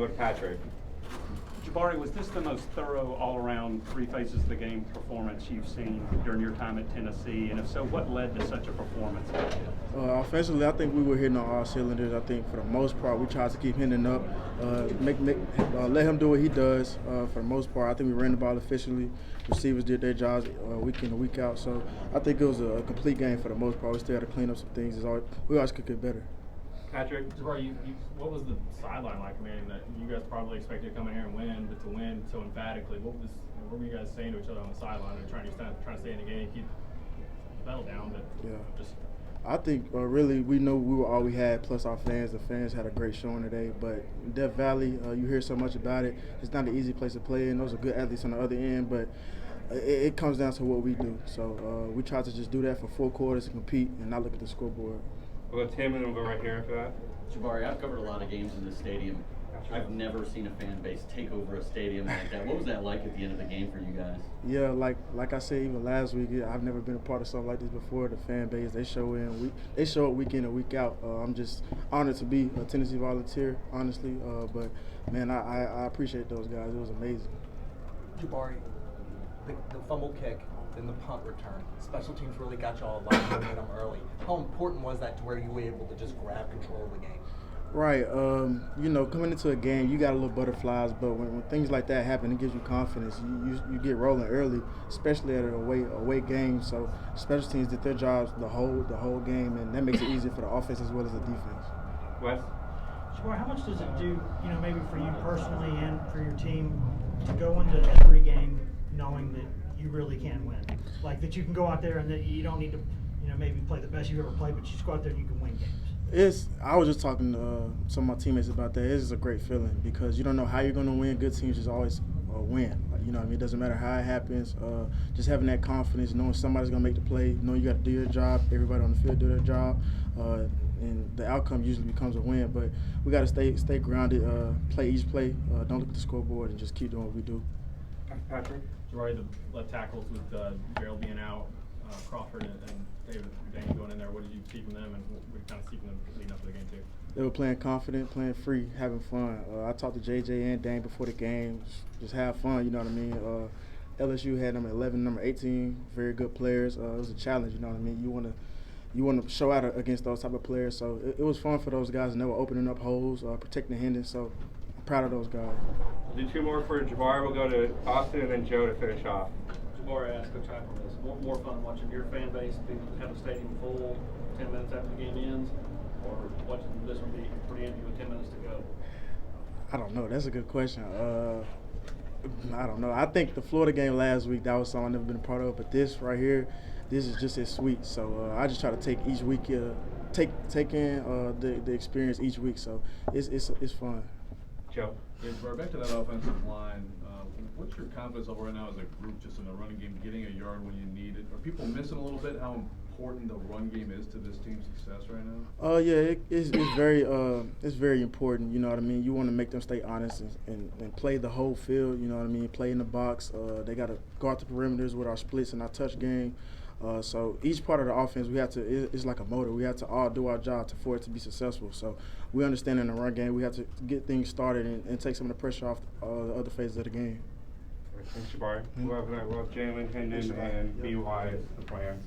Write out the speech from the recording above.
with Patrick. Jabari, was this the most thorough, all-around, three phases of the game performance you've seen during your time at Tennessee? And if so, what led to such a performance? Offensively, I think we were hitting on all cylinders. I think for the most part, we tried to keep hitting up, let him do what he does. For the most part, I think we ran the ball efficiently. Receivers did their jobs week in and week out. So I think it was a complete game for the most part. We still had to clean up some things. We always could get better. Patrick? Jabari, what was the sideline like? I mean, that you guys probably expected to come in here and win, but to win so emphatically, what were you guys saying to each other on the sideline and trying to stay in the game, keep the pedal down, but just. I think really we knew we were all we had, plus our fans. The fans had a great showing today. But Death Valley, you hear so much about it. It's not an easy place to play, and those are good athletes on the other end. But it comes down to what we do. So we try to just do that for 4 quarters and compete and not look at the scoreboard. We'll go Tim, and we'll go right here after that. Jabari, I've covered a lot of games in this stadium. I've never seen a fan base take over a stadium like that. What was that like at the end of the game for you guys? Yeah, like I said even last week, I've never been a part of something like this before. The fan base, they show up week in and week out. I'm just honored to be a Tennessee Volunteer, honestly. But man, I appreciate those guys. It was amazing. Jabari, the fumble kick, then the punt return. Special teams really got y'all a lot of momentum early. How important was that to where you were able to just grab control of the game? Right. Coming into a game, you got a little butterflies, but when things like that happen, it gives you confidence. You get rolling early, especially at an away game. So special teams did their jobs the whole game, and that makes it easier for the offense as well as the defense. Wes? Jabari, how much does it do, maybe for you personally and for your team, to go into every game knowing that you really can win? Like that you can go out there and that you don't need to, maybe play the best you've ever played, but you just go out there and you can win games. I was just talking to some of my teammates about that. It's a great feeling because you don't know how you're going to win. Good teams just always win. It doesn't matter how it happens. Just having that confidence, knowing somebody's going to make the play, knowing you got to do your job, everybody on the field do their job, and the outcome usually becomes a win. But we got to stay grounded, play each play, don't look at the scoreboard, and just keep doing what we do. Patrick? Jabari, the left tackles with Gerald being out, Crawford and David Dane going in there. What did you see from them, and what were you kind of see from them leading up to the game too? They were playing confident, playing free, having fun. I talked to JJ and Dane before the game. Just have fun, you know what I mean? LSU had number 11, number 18, very good players. It was a challenge, you know what I mean? You want to show out against those type of players. So it was fun for those guys, and they were opening up holes, protecting the Hendon. So I'm proud of those guys. We'll do 2 more for Jabari. We'll go to Austin and then Joe to finish off. Jabari asked Coach Heupel this: more fun watching your fan base have the stadium full 10 minutes after the game ends, or watching this one be pretty empty with 10 minutes to go? I don't know. That's a good question. I don't know. I think the Florida game last week, that was something I've never been a part of. But this right here, this is just as sweet. So I just try to take each week, take in the experience each week. So it's fun. Joe? Yeah, back to that offensive line. What's your confidence level right now as a group, just in the running game, getting a yard when you need it? Are people missing a little bit how important the run game is to this team's success right now? Yeah, it's very important. You know what I mean. You want to make them stay honest and play the whole field. You know what I mean. Play in the box. They got to guard the perimeters with our splits and our touch game. So each part of the offense, it's like a motor. We have to all do our job for it to be successful. So we understand in the run game, we have to get things started and take some of the pressure off the other phases of the game. Thanks, Jabari. We'll have Jalen, Hendon, and BY as the plan.